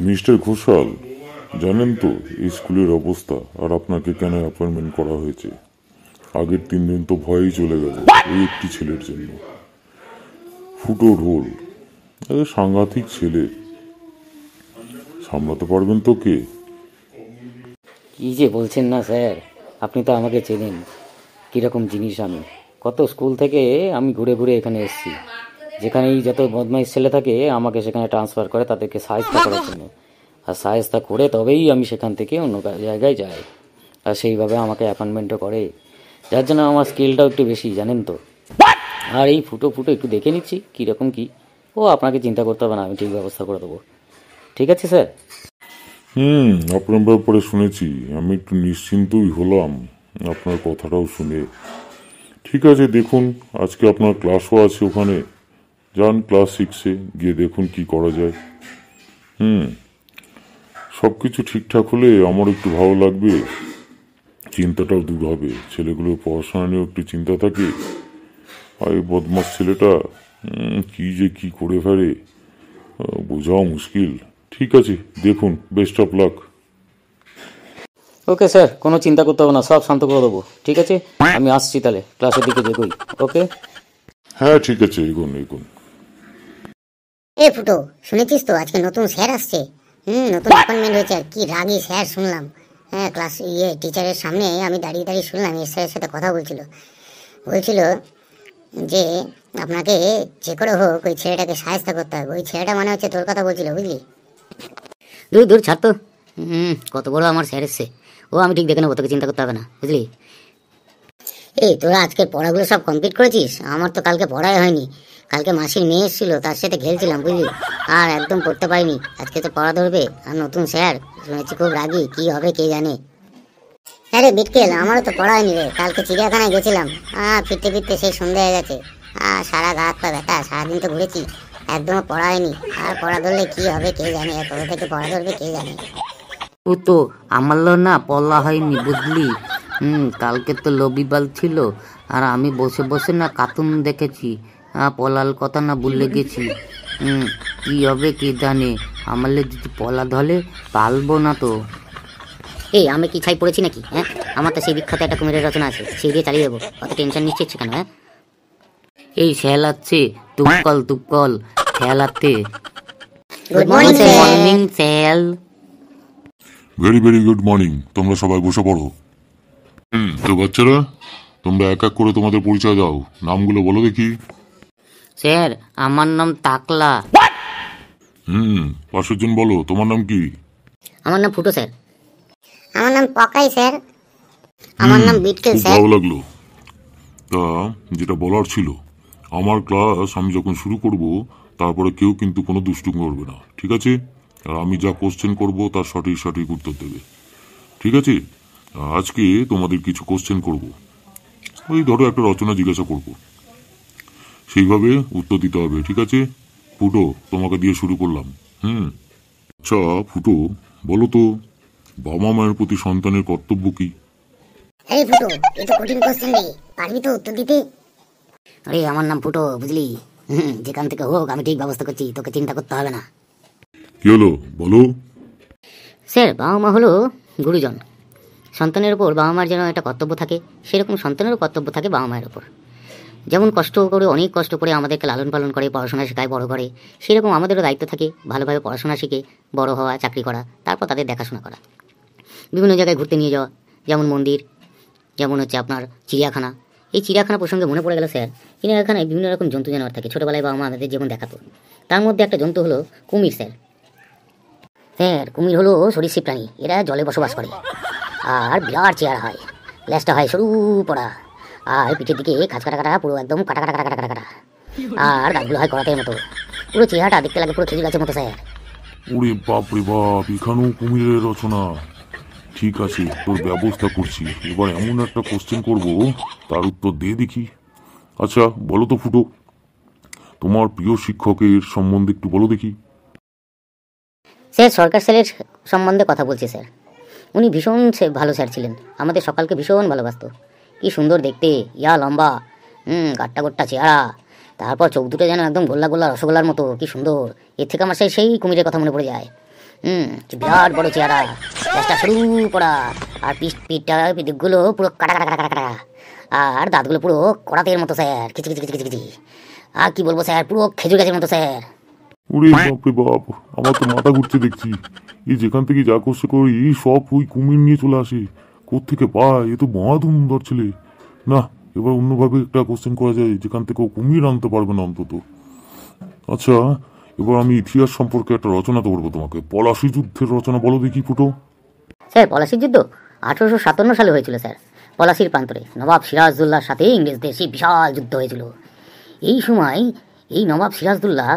Mister Ghoshal, জানেন তো এই স্কুলের অবস্থা আর আপনাকে কেন অ্যাপয়েন্টমেন্ট করা হয়েছে? আগের 3 দিন তো ভয়েই চলে গেল এই একটি ছেলের জন্য। ফুটো ঢোল, সাংঘাতিক ছেলে, সামলাতে পারবেন তো কে? কী যে বলছেন না স্যার, আপনি তো আমাকে চেনেন কীরকম জিনিস আমি। কত স্কুল থেকে আমি ঘুরে ঘুরে এখানে এসেছি, যেখানেই যত বদমাইশ ছেলে থাকে আমাকে সেখানে ট্রান্সফার করে তাদেরকে সাহায্য করার জন্য, আর সাহায্য করে তবেই আমি সেখান থেকে অন্য জায়গায় যাই, আর সেইভাবে আমাকে অ্যাপয়েন্টমেন্টও করে, যার জন্য আমার স্কিলটাও একটু বেশি, জানেন তো। আর এই ফুটো ফুটো একটু দেখে নিচ্ছি কীরকম কী। ও আপনাকে চিন্তা করতে হবে না, আমি ঠিক ব্যবস্থা করে দেবো। ঠিক আছে স্যার। আপনার ব্যাপারে শুনেছি, আমি একটু নিশ্চিন্তই হলাম আপনার কথাটাও শুনে। ঠিক আছে, দেখুন আজকে আপনার ক্লাসও আছে ওখানে, যান ক্লাস 6-এ গিয়ে দেখুন কি করা যায়। সব কিছু ঠিকঠাক হলে আমার একটু ভালো লাগবে, চিন্তাটাও দূর হবে, ছেলেগুলোর পড়াশোনা নিয়েও একটু চিন্তা থাকে। আর এই বদমাস ছেলেটা কি যে কি করে ফেলে বোঝাও মুশকিল। ঠিক আছে, দেখুন, best of luck. Okay sir, কোনো চিন্তা করতে হবে না, সব শান্ত করে দেবো। ঠিক আছে, আমি আসছি তাহলে, ক্লাসের দিকে যেগোই। ওকে। হ্যাঁ ঠিক আছে, এগোন এগোন। এ ফুটো, শুনেছিস তো আজকে নতুন স্যার আসছে? নতুন অ্যাপয়েন্টমেন্ট হয়েছে। কি রাগী স্যার শুনলাম। হ্যাঁ, ক্লাস টিচারের সামনে আমি দাঁড়িয়ে দাঁড়িয়ে শুনলাম এই স্যারের সাথে কথা বলছিল যে আপনাকে যে করে হোক ওই ছেলেটাকে সাহায্য করতে হবে। ওই ছেলেটা মানে হচ্ছে তোর কথা বলছিল, বুঝলি? দূর দূর ছাড় তো। কত বড় আমার স্যার এসছে, ও আমি ঠিক দেখে নেবো, তোকে চিন্তা করতে হবে না, বুঝলি? এই তোরা আজকের পড়াগুলো সব কমপ্লিট করেছিস? আমার তো কালকে পড়াই হয়নি। কালকে মাসির মেয়ে এসেছিল, তার সাথে খেলছিলাম, বুঝলি, আর একদম পড়তে পারিনি। আজকে তো পড়া ধরবে, আর নতুন স্যার শুনেছি খুব রাগী, কি হবে কে জানে। আরে বিটকেল, আমারও তো পড়া হয়নি রে। কালকে চিড়িয়াখানায় গেছিলাম, ফিরতে ফিরতে সেই সন্ধ্যা হয়ে গেছে। সারা গা হাত পা ব্যথা, সারাদিন তো ঘুরেছি, একদমও পড়া হয়নি। আর পড়া ধরলে কি হবে কে জানে, কবে থেকে পড়া ধরবে কে জানে। ও তো আমারও না পড়া হয়নি, বুঝলি। কালকে তো রবিবার ছিল, আর আমি বসে বসে না কার্টুন দেখেছি, পলার কথা না ভুলে গেছি। কি হবে কে জানে, আমালে যদি পলা ধরে পারবো না তো। এই আমি কি ছাই পড়েছি নাকি? হ্যাঁ, আমার তো সেই বিখ্যাত একটা কুমিরের রচনা আছে, সেই দিয়ে চালিয়ে দেবো। অত টেনশন নিচ্ছিস কেন? হ্যাঁ, এই খেলাচ্ছে তুক্কল তুক্কল খেলাতে। Good morning sir. Morning sir. Very very good morning. তোমরা সবাই বসে পড়ো। তো বাচ্চারা, তোমরা এক এক করে তোমাদের পরিচয় দাও, নামগুলো বলো দেখি। স্যার, আমার নাম তাকলা। 5জন বলো, তোমার নাম কি? আমার নাম ফুটো স্যার। আমার নাম পকাই স্যার। আমার নাম বিটকেল খুব স্যার। ভালো লাগলো। তা যেটা বলার ছিল, আমার ক্লাস আমি যখন শুরু করব তারপরে কেউ কিন্তু কোনো দুষ্টুমি করবে না, ঠিক আছে? আর আমি যা কোশ্চেন করব তার সঠিক সঠিক উত্তর দেবে, ঠিক আছে? আজকে তোমাদের কিছু কোশ্চেন করব, ওই ধরো একটা রচনা জিজ্ঞাসা করব, সেইভাবে উত্তর দিতে হবে, ঠিক আছে? ফুটো, তোমাকে দিয়ে শুরু করলাম। আচ্ছা ফুটো, বলো তো, বাবা মায়ের প্রতি সন্তানের কর্তব্য কি? এই ফুটো, এটা কঠিন কোশ্চেন রে, পারবি তো উত্তর দিতে? আরে আমার নাম ফুটো, বুঝলি। যেখান থেকে হোক আমি ঠিক ব্যবস্থা করছি, তোকে চিন্তা করতে হবে না। কি হলো বলো? স্যার, বাবা মা হলো গুরুজন। সন্তানের ওপর বাবা মার যেন একটা কর্তব্য থাকে, সেরকম সন্তানেরও কর্তব্য থাকে বাবা মায়ের ওপর। যেমন কষ্ট করে, অনেক কষ্ট করে আমাদেরকে লালন পালন করে, পড়াশোনা শেখায়, বড় করে, সেরকম আমাদেরও দায়িত্ব থাকে ভালোভাবে পড়াশোনা শিখে বড় হওয়া, চাকরি করা, তারপর তাদের দেখাশোনা করা, বিভিন্ন জায়গায় ঘুরতে নিয়ে যাওয়া, যেমন মন্দির, যেমন হচ্ছে আপনার চিড়িয়াখানা। এই চিড়িয়াখানা প্রসঙ্গে মনে পড়ে গেল স্যার, চিড়িয়াখানায় বিভিন্ন রকম জন্তু জানোয়ার থাকে, ছোটোবেলায় বাবা মা আমাদের যেমন দেখাতো। তার মধ্যে একটা জন্তু হলো কুমির স্যার। স্যার, কুমির হলো সরীসৃপ প্রাণী, এরা জলে বসবাস করে, আর বিরাট চেহারা হয়, লেজটা হয় সরু পড়া, আর পিঠের দিকে কাজ কাটা কাটা, পুরো একদম কাটা কাটা কাটা কাটা কাটা, আর দাঁতগুলো হয় করাতের মতো, পুরো চেহারাটা দেখতে লাগে পুরো খেজুর গাছের মতো স্যার। ওরে বাপ রে বাপ, এখানেও কুমিরের রচনা! ঠিক আছে, তোর ব্যবস্থা করছি। এবার এমন একটা কোশ্চেন করব, তার উত্তর দে দেখি। আচ্ছা বলো তো ফুটো, তোমার প্রিয় শিক্ষকের সম্বন্ধে একটু বলো দেখি। স্যার, সরকার স্যারের সম্বন্ধে কথা বলছি স্যার। উনি ভীষণ ভালো স্যার ছিলেন, আমাদের সকালকে ভীষণ ভালোবাসতো। কি সুন্দর দেখতে, ইয়া লম্বা, গাট্টা গোট্টা চেহারা, তারপর চোখ দুটো যেন একদম গোল্লা গোল্লা রসগোল্লার মতো, কি সুন্দর। এর থেকে আমার সেই কুমিরের কথা মনে পড়ে যায়। বিরাট বড় চেহারা, চেষ্টা শুরু করা, আর পিঠটা পিঠগুলো পুরো কাটা কাটা কাটা কাটা, আর দাঁতগুলো পুরো করাতের মতো স্যার, খিচি খিচি খিচি খিচি। আর কি বলবো স্যার, পুরো খেজুর গাছের মতো স্যার। ওরে বাপরে বাপ, আমার তো মাথা ঘুরছে দেখছি। এই যেখান থেকে যা করছে করি সব ওই কুমির নিয়ে চলে আসে, কোত্থেকে পায়? এ তো মহাধুমধর ছেলে। না, এবার অন্যভাবে একটা কোশ্চেন করা যায়, যেখান থেকে ও কুমির আনতে পারবে না অন্তত। আচ্ছা, এবার আমি ইতিহাস সম্পর্কে একটা রচনা করবো তোমাকে। পলাশী যুদ্ধের রচনা বলো দেখি ফুটো। স্যার পলাশির যুদ্ধ 1857 সালে হয়েছিল স্যার। পলাশির প্রান্তরে নবাব সিরাজদৌল্লার সাথে ইংরেজদের সেই বিশাল যুদ্ধ হয়েছিল। এই সময় এই নবাব সিরাজদৌল্লা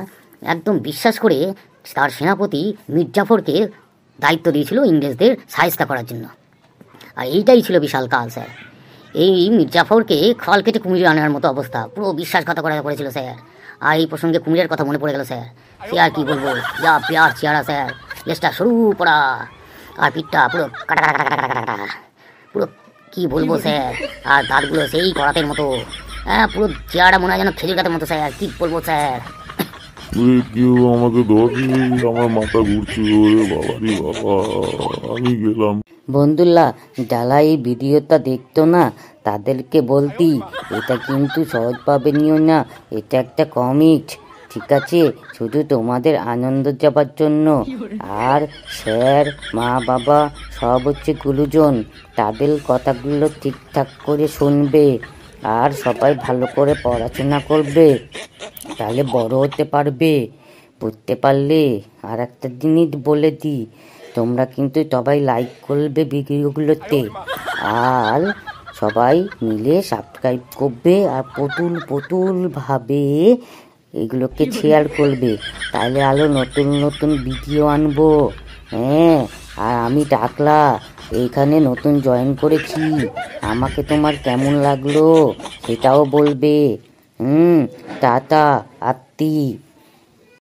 একদম বিশ্বাস করে তার সেনাপতি মীর জাফরকে দায়িত্ব দিয়েছিল ইংরেজদের সাহায্য করার জন্য। আর এইটাই ছিল বিশাল কাল স্যার। এই মীর জাফরকে খাল কেটে কুমির আনার মতো অবস্থা, পুরো বিশ্বাসঘাতকতা করেছিল স্যার। আর এই প্রসঙ্গে কুমিরের কথা মনে পড়ে গেল স্যার। সে আর কি বলবো, যা পেয়ার চেয়ারা স্যার, লেজটা সরু পড়া, আর পিঠটা পুরো কাটা কাটা কাটা কাটা কাটা, পুরো কি বলবো স্যার। আর দাঁতগুলো সেই করাতের মতো, হ্যাঁ পুরো চেয়ারটা মনে হয় যেন খেজুর গাছের মতো স্যার, কি বলবো স্যার। কেউ আমাকে ধরে, আমার মাথা ঘুরছে। ওরে বাবা রে বাবা, আমি গেলাম। বন্ধুরা, যারা এই ভিডিওটা দেখতো না তাদেরকে বলতি, এটা কিন্তু সহজভাবে নিও না, এটা একটা কমিক, ঠিক আছে? শুধু তোমাদের আনন্দ যাবার জন্য। আর স্যার, মা বাবা সব হচ্ছে গুরুজন, তাদের কথাগুলো ঠিকঠাক করে শুনবে, আর সবাই ভালো করে পড়াশোনা করবে, তাহলে বড় হতে পারবে। বুঝতে পারলে? আর একটা জিনিস বলে দিই, তোমরা কিন্তু সবাই লাইক করবে ভিডিওগুলোতে, আর সবাই মিলে সাবস্ক্রাইব করবে, আর পতুল ভাবে এগুলোকে শেয়ার করবে, তাহলে আরো নতুন নতুন ভিডিও আনবো। হ্যাঁ, আর আমি টাকলা এইখানে নতুন জয়েন করেছি, আমাকে তোমার কেমন লাগলো সেটাও বলবে। টাটা আত্তি।